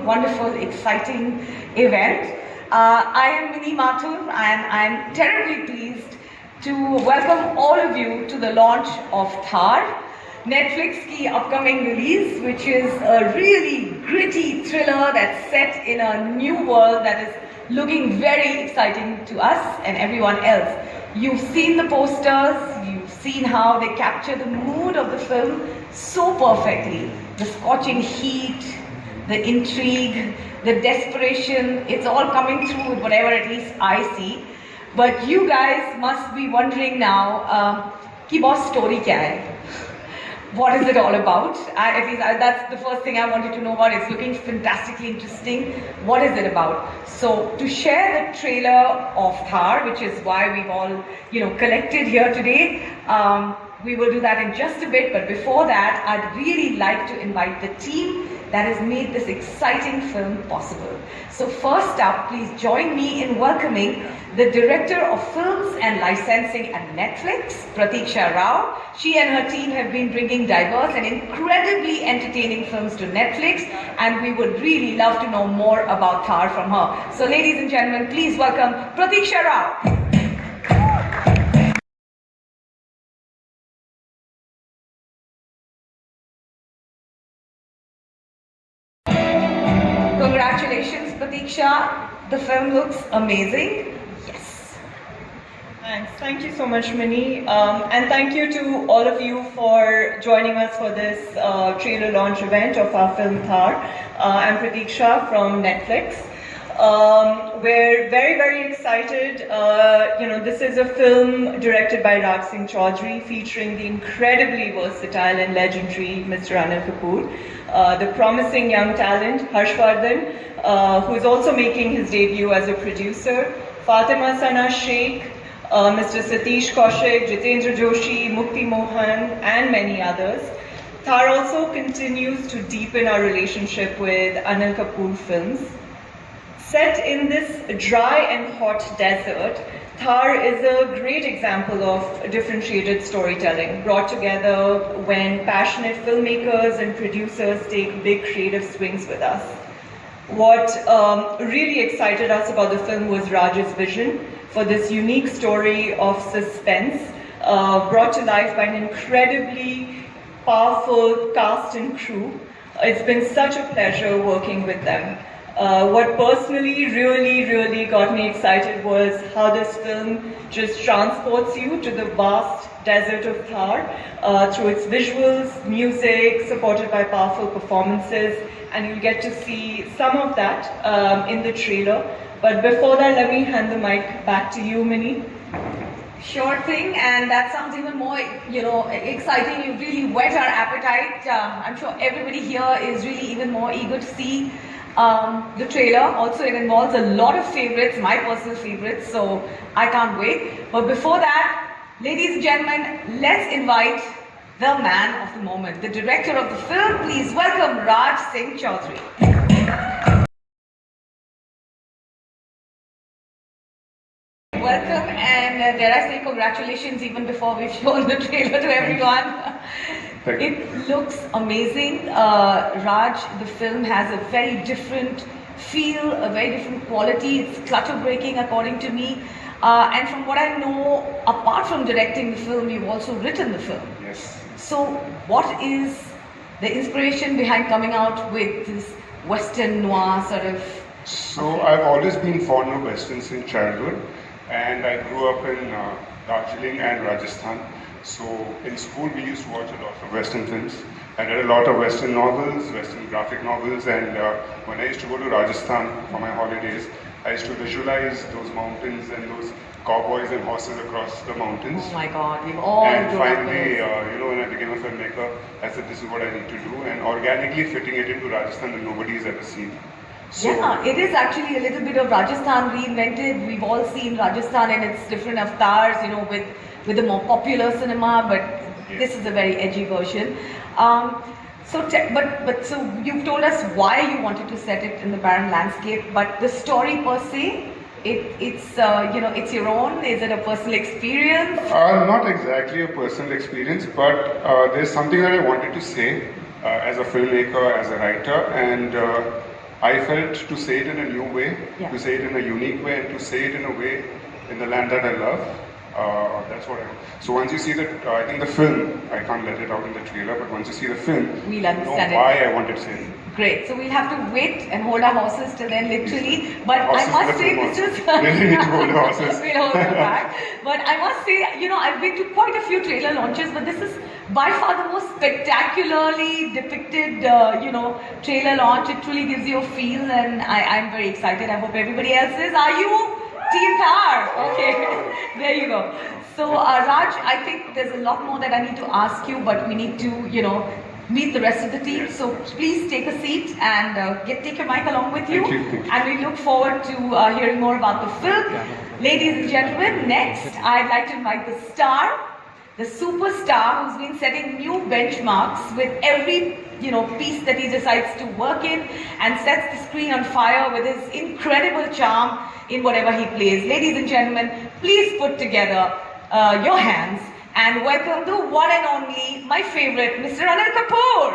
wonderful, exciting event. I am Mini Mathur and I'm terribly pleased to welcome all of you to the launch of THAR, Netflix ki upcoming release, which is a really gritty thriller that's set in a new world that is looking very exciting to us and everyone else. You've seen the posters, you've seen how they capture the mood of the film so perfectly. The scorching heat, the intrigue, the desperation, it's all coming through with whatever at least I see. But you guys must be wondering now, ki boss story kya hai? What is it all about? At least that's the first thing I wanted to know about. It's looking fantastically interesting. What is it about? So to share the trailer of THAR, which is why we've all collected here today, we will do that in just a bit. But before that, I'd really like to invite the team that has made this exciting film possible. So first up, please join me in welcoming the Director of Films and Licensing at Netflix, Pratiksha Rao. She and her team have been bringing diverse and incredibly entertaining films to Netflix, and we would really love to know more about THAR from her. So ladies and gentlemen, please welcome Pratiksha Rao. Congratulations, Pratiksha. The film looks amazing. Yes. Thanks. Thank you so much, Minnie. And thank you to all of you for joining us for this trailer launch event of our film THAR. I'm Pratiksha from Netflix. We're very, very excited. This is a film directed by Raj Singh Chaudhary, featuring the incredibly versatile and legendary Mr. Anil Kapoor, the promising young talent Harshvardhan, who is also making his debut as a producer, Fatima Sana Sheikh, Mr. Satish Kaushik, Jitendra Joshi, Mukti Mohan, and many others. THAR also continues to deepen our relationship with Anil Kapoor films. Set in this dry and hot desert, THAR is a great example of differentiated storytelling brought together when passionate filmmakers and producers take big creative swings with us. What really excited us about the film was Raj's vision for this unique story of suspense brought to life by an incredibly powerful cast and crew. It's been such a pleasure working with them. What personally really got me excited was how this film just transports you to the vast desert of THAR through its visuals, music, supported by powerful performances, and you'll get to see some of that in the trailer. But before that, let me hand the mic back to you, Minnie. Sure thing, and that sounds even more, exciting. You really whet our appetite. I'm sure everybody here is really even more eager to see the trailer. Also, it involves a lot of favorites, my personal favorites, so I can't wait. But before that, ladies and gentlemen, let's invite the man of the moment, the director of the film. Please welcome Raj Singh Chaudhary. Welcome, and dare I say congratulations even before we've shown the trailer to everyone. It looks amazing. Raj, the film has a very different feel, a very different quality. It's clutter breaking according to me. And from what I know, apart from directing the film, you've also written the film. Yes. So what is the inspiration behind coming out with this Western noir sort of? So I've always been fond of Westerns in childhood, and I grew up in Darjeeling and Rajasthan. So in school we used to watch a lot of Western films. I read a lot of Western novels, Western graphic novels, and when I used to go to Rajasthan for my holidays, I used to visualize those mountains and those cowboys and horses across the mountains. Oh my God, we've all And finally, when I became a filmmaker, I said this is what I need to do, and organically fitting it into Rajasthan that nobody's ever seen. So, yeah, it is actually a little bit of Rajasthan reinvented. We've all seen Rajasthan and its different avatars, with the more popular cinema, but this is a very edgy version. So you've told us why you wanted to set it in the barren landscape, but the story per se, it's your own. Is it a personal experience? Not exactly a personal experience, but there's something that I wanted to say as a filmmaker, as a writer, and I felt to say it in a new way, Yeah. to say it in a unique way, and to say it in a way in the land that I love. That's what I. So once you see the, I think the film, I can't let it out in the trailer, but once you see the film, We'll you understand know it. why I wanted to say it. Great. So we'll have to wait and hold our horses till then, literally. But I Horses must in the say, film this is. also. Really need to hold the horses. We'll hold them back. But I must say, I've been to quite a few trailer launches, but this is by far the most spectacularly depicted, trailer launch. It truly gives you a feel, and I'm very excited. I hope everybody else is. Are you Team THAR? Okay, there you go. So, Raj, I think there's a lot more that I need to ask you, but we need to, meet the rest of the team. So please take a seat and take your mic along with you. Thank you. And we look forward to hearing more about the film. Ladies and gentlemen, next I'd like to invite the star, the superstar who's been setting new benchmarks with every piece that he decides to work in, and sets the screen on fire with his incredible charm in whatever he plays. Ladies and gentlemen, please put together your hands and welcome the one and only, my favorite, Mr. Anil Kapoor.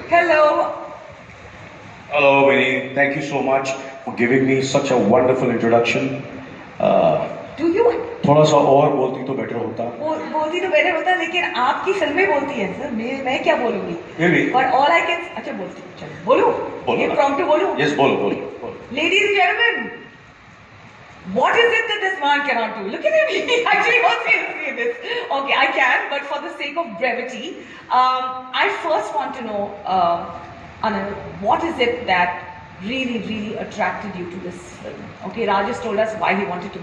Hello. Hello, Vinny. Thank you so much for giving me such a wonderful introduction. Do you? थोड़ा सा और बोलती तो better होता. बोलती तो better होता, लेकिन आपकी फिल्में बोलती हैं सर. मैं क्या बोलूँगी? Really? But all I can. अच्छा बोलती. चलो बोलो. ये prompt बोलो. Yes, बोलो. Ladies and gentlemen, what is it that this man cannot do? Look at him. He actually wants to say this. Okay, I can, but for the sake of brevity, I first want to know, Anil, what is it that really attracted you to this film? Okay, Raj has told us why he wanted to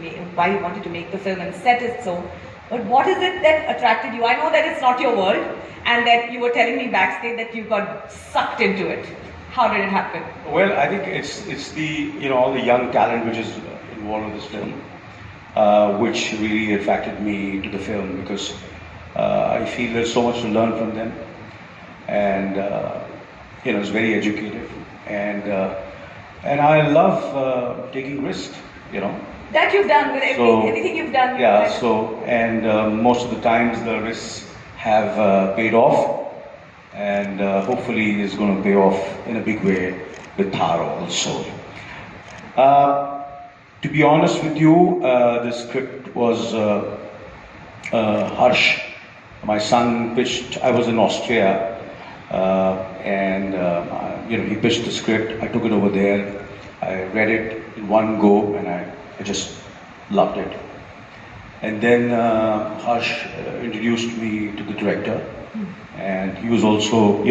make the film and set it so. But what is it that attracted you? I know that it's not your world, and that you were telling me backstage that you got sucked into it. How did it happen? Well, I think it's the all the young talent which is involved in this film, which really attracted me to the film, because I feel there's so much to learn from them, and it's very educative, and I love taking risks, That you've done with everything you've done. Yeah. So most of the times the risks have paid off, and hopefully it's going to pay off in a big way with THAR also. To be honest with you, the script was Harsh. My son pitched. I was in Austria, and he pitched the script. I took it over there. I read it in one go, and I just loved it. And then Harsh introduced me to the director, and he was also,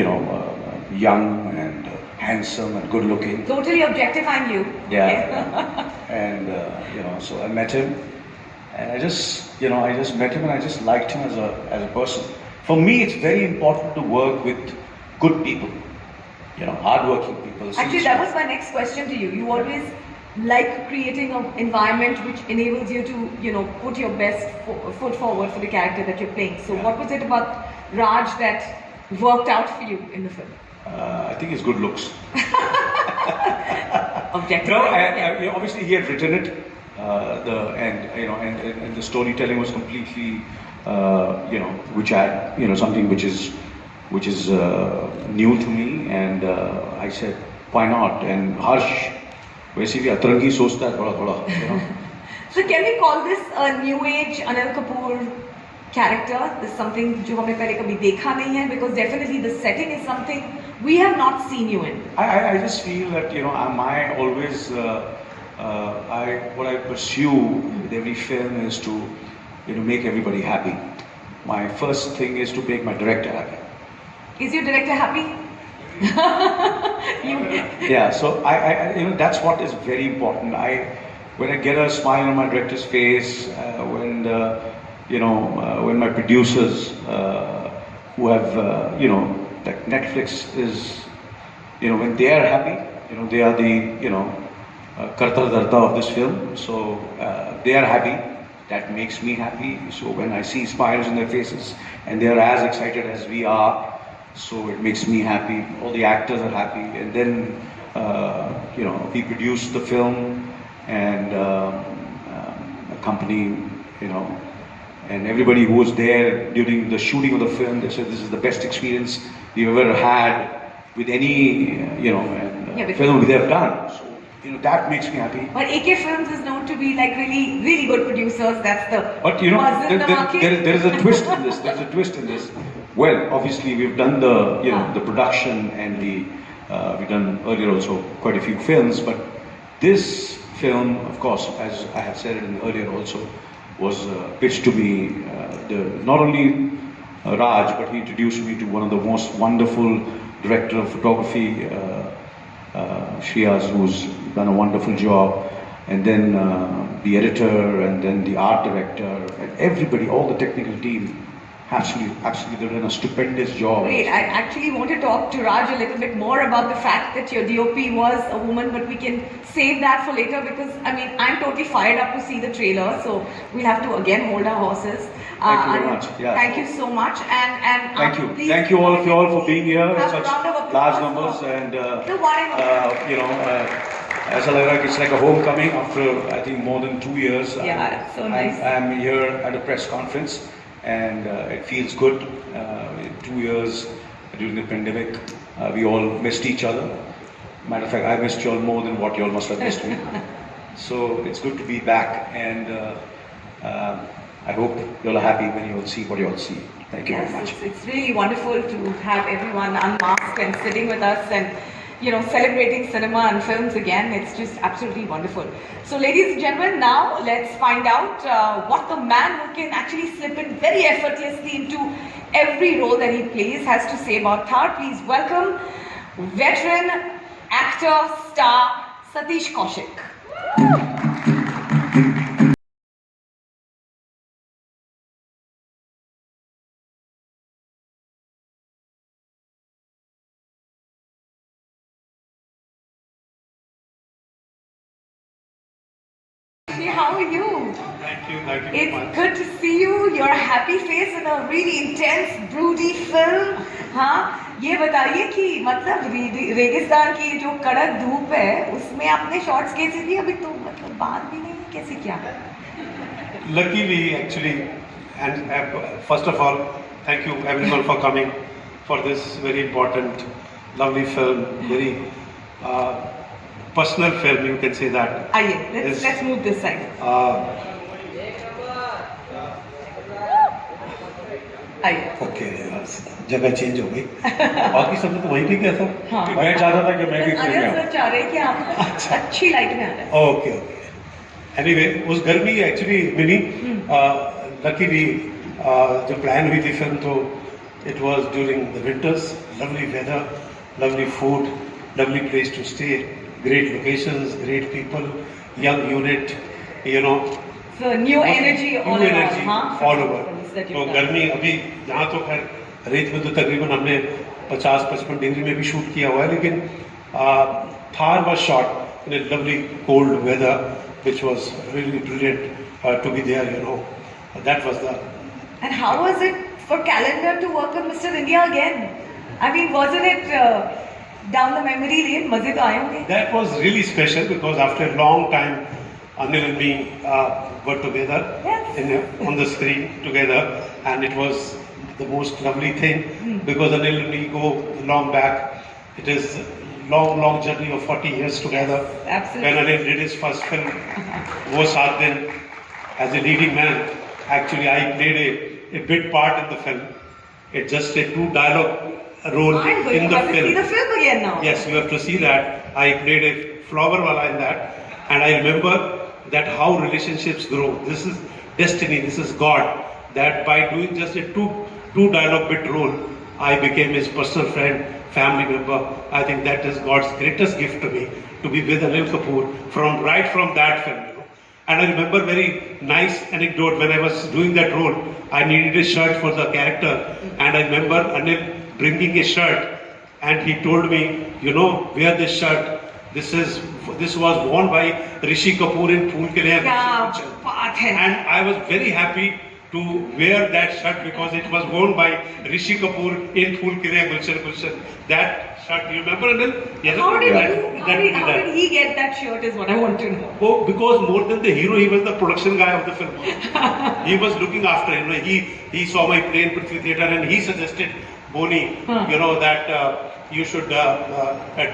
young and handsome and good looking. Totally objectifying you. Yeah. And so I met him, and I just met him, and I just liked him as a person. For me, it's very important to work with good people, hardworking people. Actually, that was my next question to you. You always like creating an environment which enables you to, put your best foot forward for the character that you're playing. So, what was it about Raj that worked out for you in the film? I think his good looks. Objective. No, obviously he had written it, and the storytelling was completely, which I, something which is new to me, and I said, why not? And Harsh, basically, atrangi sochta hai thoda. So can we call this a new age Anil Kapoor character? This is something जो हमने पहले कभी देखा नहीं है, because definitely the setting is something we have not seen you in. I just feel that I always what I pursue with every film is to make everybody happy. My first thing is to make my director happy. Is your director happy? Yeah, so I that's what is very important. When I get a smile on my director's face, when my producers who have like Netflix is, when they are happy, they are the karta darta of this film. So they are happy, that makes me happy. So when I see smiles in their faces and they are as excited as we are, so it makes me happy. All the actors are happy, and then we produce the film, and a company, and everybody who was there during the shooting of the film, they said this is the best experience we've ever had with any film we have done. So that makes me happy. But AK Films is known to be like really, really good producers. That's the But buzz in the market. there is a twist in this. There's a twist in this. Well, obviously we've done the the production, and we've done earlier also quite a few films. But this film, of course, as I have said it earlier also, was pitched to me. Not only Raj, but he introduced me to one of the most wonderful director of photography, Shriyas, who's done a wonderful job, and then the editor, and then the art director, and everybody, all the technical team. Absolutely, they've done a stupendous job. Great. I actually want to talk to Raj a little bit more about the fact that your DOP was a woman, but we can save that for later, because I'm totally fired up to see the trailer. So we'll have to again hold our horses. Thank you very much. Yeah. Thank you so much, and Thank you. please Thank you all of you all for being here in have a such round of applause large numbers, for and the one as it's like a homecoming after I think more than 2 years. Yeah, it's so nice. I'm here at a press conference, and it feels good. 2 years during the pandemic, we all missed each other. Matter of fact, I missed you all more than what you all must have missed me. So it's good to be back, and I hope you all are happy when you all see what you all see. Thank you very much. It's really wonderful to have everyone unmasked and sitting with us, and celebrating cinema and films again. It's just absolutely wonderful. So ladies and gentlemen, now let's find out what the man who can actually slip in very effortlessly into every role that he plays has to say about THAR. Please welcome veteran actor, star, Satish Kaushik. How are you? Thank you so It's much. good to see you. You're a happy face in a really intense, broody film. हाँ, ये बताइए कि मतलब रेगिस्तान की जो कड़क धूप है, उसमें आपने शॉट्स कैसे लिए? अभी तो मतलब बात भी नहीं, कैसे क्या? Luckily, actually, and first of all, thank you everyone for coming for this very important, lovely film, very personal film, you can say that. आइए, let's move this side. आइए. ओके, जगह चेंज हो गई. बाकी सब तो वहीं पे क्या था? हाँ. मैं चाहता था कि मैं भी फिल्म में अनिल आऊं. सर चाह रहे हैं कि आप अच्छी लाइट में आ रहे हैं. Okay okay. एनीवे, उस गर्मी एक्चुअली मिली. लकीली जो प्लान हुई थी फिल्म, तो it was during the winters. Lovely weather, lovely food, lovely place to stay, great locations, great people, young unit, So new energy all new around, energy huh? all over. That तो you've done. गर्मी अभी यहाँ तो खैर रेत में तो तकरीबन हमने 50-55 डिग्री में भी शूट किया हुआ है, लेकिन Thar was shot in a lovely cold weather, which was really brilliant to be there. That was the. And how was it for Calendar to work with Mr. India again? I mean, wasn't it down the memory lane? मजे तो आए होंगे. That was really special because after a long time, Anil and me were together on the screen together, and it was the most lovely thing because Anil and me go long back. It is a long journey of 40 years together. Absolutely. When Anil did his first film, वो 7 दिन, as a leading man, actually I played a bit part in the film. It's just a 2 dialogue role I'm going in to the have to see film. the film again now. Yes, you have to see that. I played a flower wala in that, and I remember that how relationships grow. This is destiny. This is God. That by doing just a two dialogue bit role, I became his personal friend, family member. I think that is God's greatest gift to me, to be with Anil Kapoor right from that film. And I remember very nice anecdote when I was doing that role. I needed a shirt for the character, and I remember Anil bringing a shirt, and he told me, wear this shirt. This was worn by Rishi Kapoor in Phool Ke Liye. क्या बात है. And I was very happy to wear that shirt because it was worn by Rishi Kapoor in Phool Ke Liye Gulshan Gulshan. That shirt, you remember, Anil? Yes. How did he get that shirt is what I want to know. Oh, because more than the hero, he was the production guy of the film. He was looking after, he saw my play in Prithvi Theatre and he suggested Boni, that you should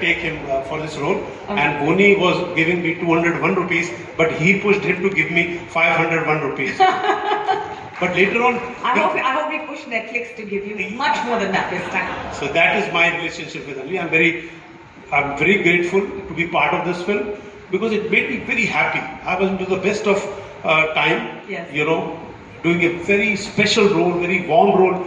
take him for this role. Okay. And Boni was giving me 201 rupees, but he pushed him to give me 501 rupees. But later on, I hope we push Netflix to give you much more than that this time. so that is my relationship with Ali. I'm very grateful to be part of this film because it made me very happy. I was into the best of time, Yes. doing a very special role, very warm role.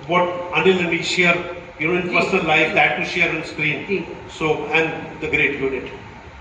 What Anil and me share, in personal life, that to share on screen. Ji. So, and the great unit.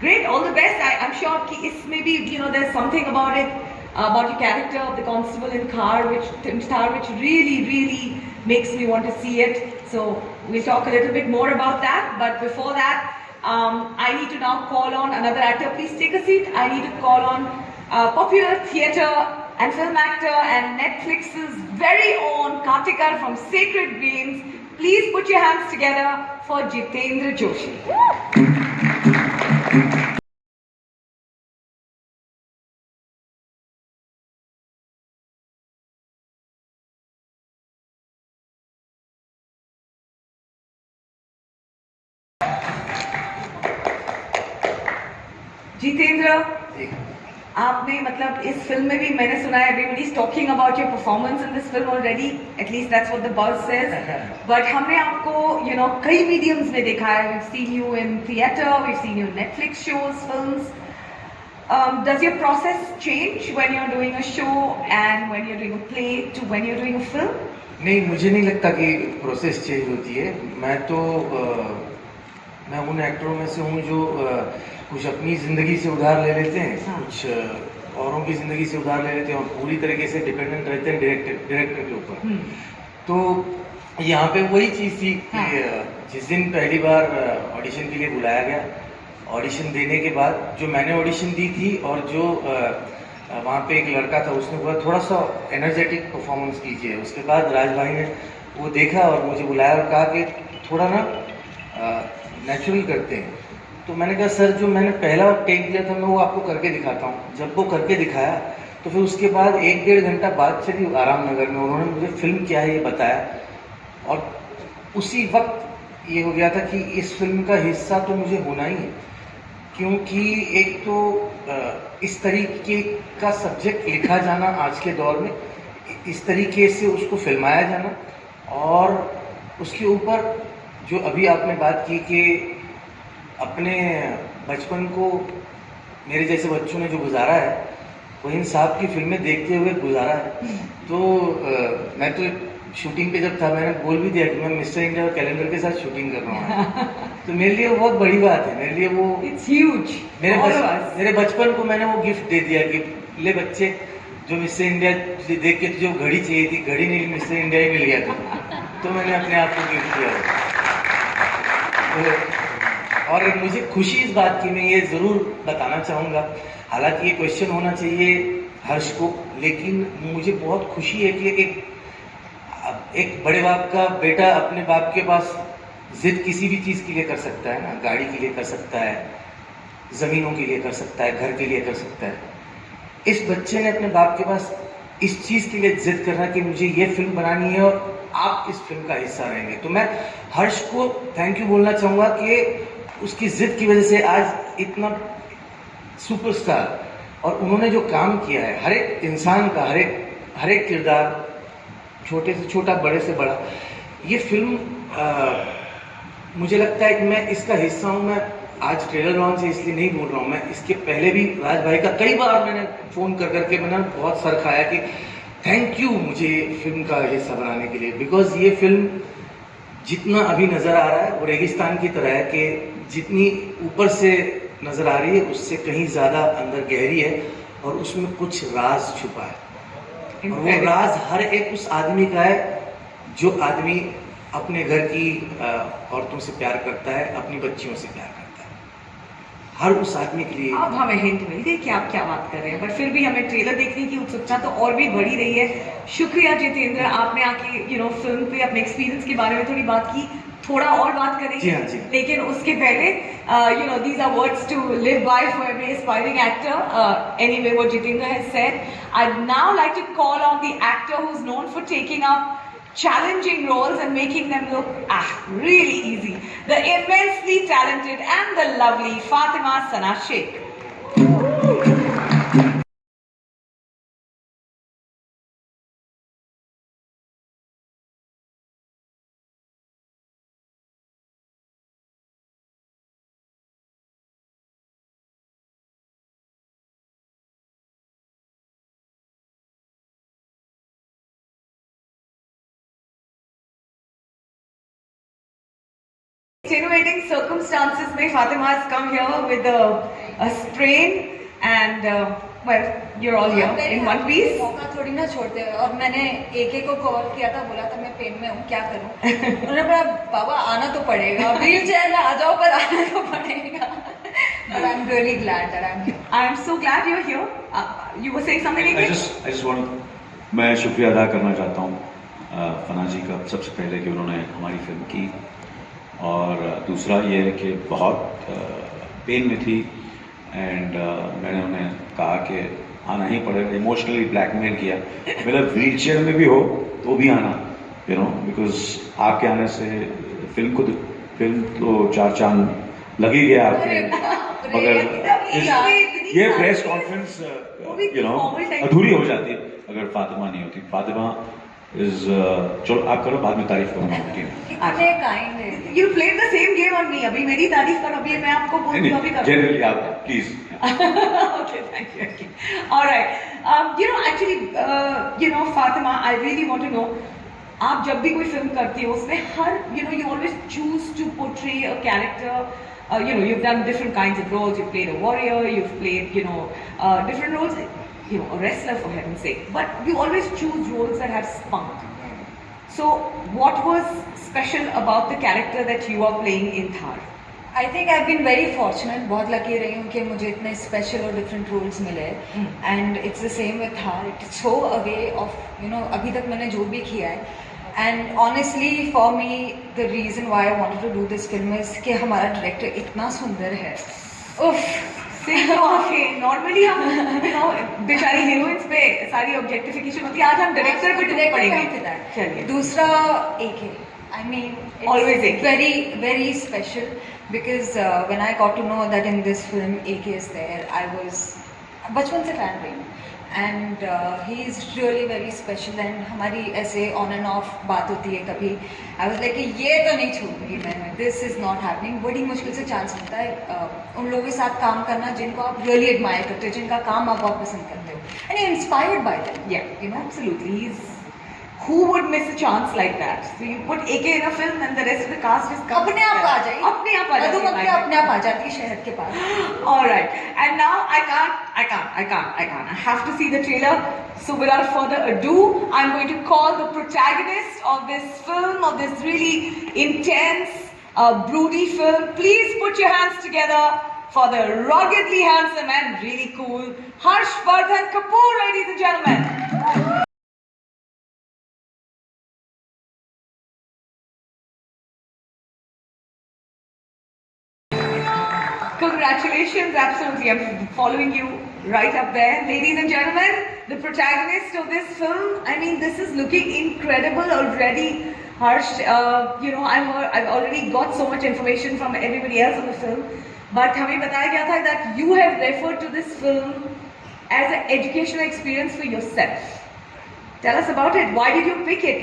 Great, all the best. I'm sure it's maybe there's something about it, about your character of the constable in THAR, which really makes me want to see it. So we'll talk a little bit more about that. But before that, I need to now call on another actor. Please take a seat. I need to call on popular theatre and film actor and Netflix's very own Kartikar from Sacred Beings. Please put your hands together for Jitendra Joshi. Jitendra, आपने मतलब इस film में भी मैंने सुना है everybody is talking about your performance in this film already, at least that's what the buzz says. But हमने आपको कई mediums में देखा है. We've seen you in theatre, we've seen you in Netflix shows, films. Does your process change when you're doing a show and when you're doing a play to when you're doing a film? नहीं, मुझे नहीं लगता कि process change होती है. मैं उन एक्टरों में से हूँ जो कुछ अपनी ज़िंदगी से उधार ले लेते हैं, कुछ औरों की ज़िंदगी से उधार ले लेते हैं और पूरी तरीके से डिपेंडेंट रहते हैं डायरेक्टर के ऊपर. तो यहाँ पे वही चीज़ थी कि जिस दिन पहली बार ऑडिशन के लिए बुलाया गया, ऑडिशन देने के बाद जो मैंने ऑडिशन दी थी और जो वहाँ पे एक लड़का था उसने बोला थोड़ा सा एनर्जेटिक परफॉर्मेंस कीजिए. उसके बाद राज भाई ने वो देखा और मुझे बुलाया और कहा कि थोड़ा ना नेचुरल करते हैं. तो मैंने कहा सर जो मैंने पहला टेक दिया था मैं वो आपको करके दिखाता हूँ. जब वो करके दिखाया तो फिर उसके बाद 1-1.5 घंटा बाद चली आराम नगर में उन्होंने मुझे फिल्म क्या है ये बताया और उसी वक्त ये हो गया था कि इस फिल्म का हिस्सा तो मुझे होना ही है, क्योंकि एक तो इस तरीके का सब्जेक्ट लिखा जाना आज के दौर में, इस तरीके से उसको फिल्माया जाना और उसके ऊपर जो अभी आपने बात की कि अपने बचपन को मेरे जैसे बच्चों ने जो गुजारा है वो इन साहब की फिल्में देखते हुए गुजारा है. तो मैं तो शूटिंग पे जब था मैंने बोल भी दिया कि मैं मिस्टर इंडिया और कैलेंडर के साथ शूटिंग कर रहा हूँ. तो मेरे लिए वो बहुत बड़ी बात है. मेरे लिए वो It's huge. मेरे बचपन को मैंने वो गिफ्ट दे दिया कि ले बच्चे जो मिस्टर इंडिया देख के तुझे घड़ी चाहिए थी, घड़ी नहीं मिस्टर इंडिया ही मिल गया था. तो मैंने अपने आप को गिफ्ट दिया. और मुझे खुशी इस बात की मैं ये ज़रूर बताना चाहूँगा, हालांकि ये क्वेश्चन होना चाहिए हर्ष को, लेकिन मुझे बहुत खुशी है कि एक बड़े बाप का बेटा अपने बाप के पास जिद किसी भी चीज़ के लिए कर सकता है ना. गाड़ी के लिए कर सकता है, ज़मीनों के लिए कर सकता है, घर के लिए कर सकता है. इस बच्चे ने अपने बाप के पास इस चीज़ के लिए जिद करना कि मुझे ये फिल्म बनानी है और आप इस फिल्म का हिस्सा रहेंगे. तो मैं हर्ष को थैंक यू बोलना चाहूँगा कि उसकी जिद की वजह से आज इतना सुपरस्टार और उन्होंने जो काम किया है हर एक इंसान का हर एक किरदार, छोटे से छोटा बड़े से बड़ा, ये फिल्म मुझे लगता है कि मैं इसका हिस्सा हूँ. मैं आज ट्रेलर लॉन्च है इसलिए नहीं बोल रहा हूँ, मैं इसके पहले भी राज भाई का कई बार मैंने फ़ोन कर करके मैंने बहुत सर खाया कि थैंक यू मुझे फिल्म का हिस्सा बनाने के लिए, बिकॉज ये फिल्म जितना अभी नज़र आ रहा है वो रेगिस्तान की तरह है कि जितनी ऊपर से नज़र आ रही है उससे कहीं ज़्यादा अंदर गहरी है और उसमें कुछ राज छुपा है. और वो राज हर एक उस आदमी का है जो आदमी अपने घर की औरतों से प्यार करता है, अपनी बच्चियों से प्यार करता है. हर उस आदमी के लिए अब हमें हिंट मिल गई कि आप क्या बात कर रहे हैं, बट फिर भी हमें ट्रेलर देखने की उत्सुकता तो और भी बढ़ी रही है। शुक्रिया जितेंद्र, आपने आके फिल्म पे अपने एक्सपीरियंस के बारे में थोड़ी बात की, थोड़ा और बात जी करेंगे, हाँ, जी हाँ। लेकिन उसके पहले these are words to live by for every aspiring actor. Anyway, what Jitendra has said, I'd now like to call on the actor who's known for taking up challenging roles and making them look really easy, the immensely talented and the lovely Fatima Sana Sheikh. Extenuating circumstances में Fatima has come here with a sprain and well, you're all here in one piece. मौका थोड़ी ना छोड़ते हैं। और मैंने एक को कॉल किया था, बोला था मैं पेन में हूँ, क्या करूँ। उन्होंने बोला बाबा आना तो पड़ेगा, व्हील चेयर में आ जाओ पर आना तो पड़ेगा। But I'm really glad that I'm here. I'm so glad you're here. You were saying something again? I just want मैं शुक्रिया अदा करना चाहता हूँ फना जी का सबसे पहले कि उन्होंने हमारी फिल्म की, और दूसरा ये है कि बहुत पेन में थी एंड मैंने उन्हें कहा कि आना ही पड़ेगा, इमोशनली ब्लैकमेल किया, मतलब व्हील चेयर में भी हो तो भी आना, बिकॉज आपके आने से फिल्म तो चार चांद लग ही गया आपके, मगर ये प्रेस कॉन्फ्रेंस अधूरी हो जाती अगर फातिमा नहीं होती। फातिमा इज चलो आप करो, बाद में तारीफ करूंगा उनकी। इतने kind है। You played the same game on me. अभी मेरी तारीफ करो, अभी मैं आपको बोलती हूँ, अभी करो। जनरली आप please. Okay, thank you. Okay. All right. Actually, Fatima, I really want to know. आप जब भी कोई फिल्म करती हो उसमें हर you always choose to portray a character. You've done different kinds of roles. You've played a warrior. You've played different roles. A wrestler for heaven's sake. But you always choose roles that have spunk. So, what was special about the character that you are playing in THAR? I think I've been very fortunate, बहुत lucky रही हूँ कि मुझे इतने special और different roles मिले, and it's the same with THAR. It's so away of अभी तक मैंने जो भी किया है, and honestly for me the reason why I wanted to do this film is कि हमारा director इतना सुंदर है, उफ। नॉर्मली हम बेचारी हीरोइंस पे सारी ऑब्जेक्टिफिकेशन होती है, आज हम डायरेक्टर पे टूट पड़ेंगे। चलिए दूसरा एक है, I mean, Always AK. very very special because when I got to know that in this film AK is there, I was बचपन से fan रही हूँ, and he is really very special, and हमारी ऐसे on and off बात होती है कभी, I was like ये तो नहीं छोड़ूंगी मैं, this is not happening। बड़ी मुश्किल से चांस मिलता है उन लोगों के साथ काम करना जिनको आप really admire करते हो, जिनका काम आप बहुत पसंद करते हो, and you're inspired by them। Yeah, absolutely. Who would miss a chance like that? So you put AK in a film and the rest of the cast is अपने आप आ जाएगी, अपने आप आ जाती है, अपने आप आ जाती है शहर के पास। All right, and now I have to see the trailer. So without further ado, I'm going to call the protagonist of this film, of this really intense, broody film. Please put your hands together for the ruggedly handsome and really cool Harshvardhan Kapoor, ladies and gentlemen. Congratulations, absolutely. I'm following you right up there. Ladies and gentlemen, the protagonist of this film, I mean, this is looking incredible already. Harsh, I've already got so much information from everybody else on the film. But हमें बताया गया था that you have referred to this film as an educational experience for yourself. Tell us about it. Why did you pick it?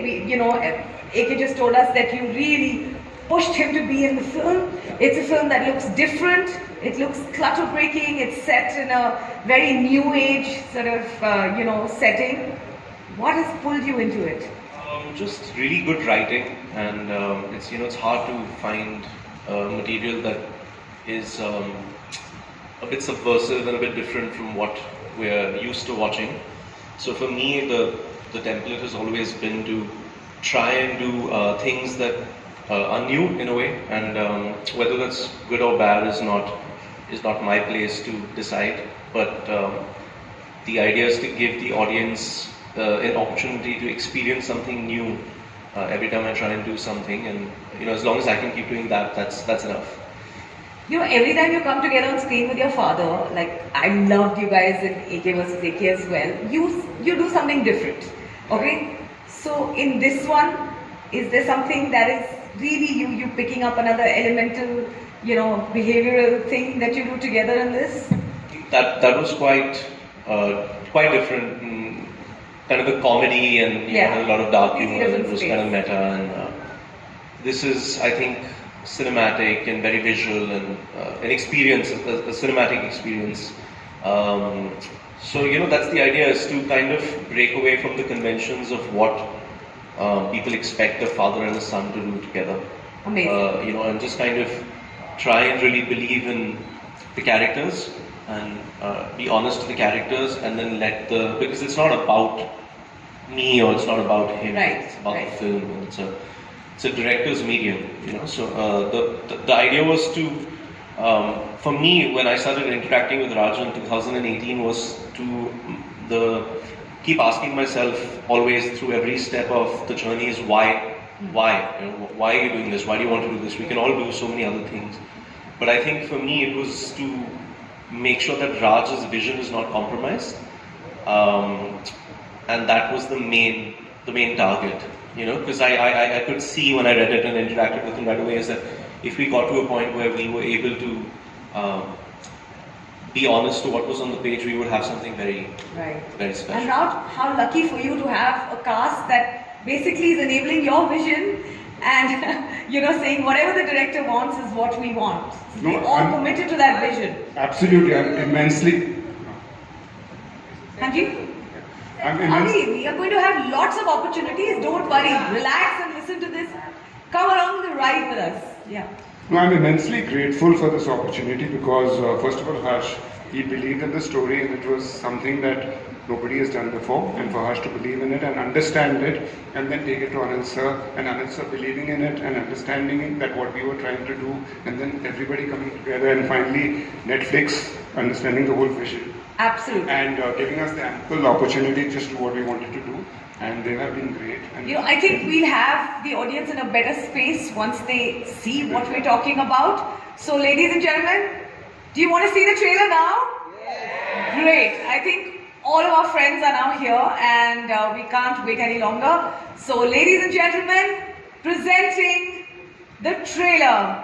AK just told us that you really pushed him to be in the film. It's a film that looks different. It looks clutter-breaking. It's set in a very new age sort of, setting. What has pulled you into it? Just really good writing, and it's hard to find material that is a bit subversive and a bit different from what we're used to watching. So for me, the template has always been to try and do things that are new in a way, and whether that's good or bad is not is not my place to decide. But the idea is to give the audience an opportunity to experience something new every time I try and do something, and as long as I can keep doing that, that's enough. Every time you come together on screen with your father, like I loved you guys in AK versus AK as well, you do something different, okay? So in this one, is there something that is really you picking up another elemental, behavioral thing that you do together in this? That was quite different, kind of a comedy, and had a lot of dark humor. It was kind of meta, and this is, I think, cinematic and very visual, and an experience, a cinematic experience. So that's the idea, is to kind of break away from the conventions of what people expect a father and a son to do together. Amazing. And just kind of try and really believe in the characters, and be honest to the characters, and then because it's not about me, or it's not about him. Right. It's about the film, and it's a director's medium, So the idea was to, for me, when I started interacting with Raj in 2018, was to keep asking myself always through every step of the journey is why? Why are you doing this? Why do you want to do this? We can all do so many other things. But I think for me it was to make sure that Raj's vision is not compromised, and that was the main target. Because I could see when I read it and interacted with him right away, is that if we got to a point where we were able to be honest to what was on the page, we would have something very special. And Raj, how lucky for you to have a cast that basically is enabling your vision, and saying whatever the director wants is what we want. So we're all committed to that vision. Absolutely, I'm immensely. Hanji? Ali, we are going to have lots of opportunities. Don't worry. Relax and listen to this. Come along the ride with us. Yeah. No, I'm immensely grateful for this opportunity because, first of all, Harsh, he believed in the story, and it was something that nobody has done before. And for Harsh to believe in it and understand it, and then take it to Anand sir, and Anand sir believing in it and understanding that what we were trying to do, and then everybody coming together, and finally Netflix understanding the whole vision. Absolutely. And giving us the ample opportunity just to do what we wanted to do, and they have been great. And I think we'll have the audience in a better space once they see what we're talking about. So, ladies and gentlemen, do you want to see the trailer now? Yes. Great. I think all of our friends are now here, and we can't wait any longer. So, ladies and gentlemen, presenting the trailer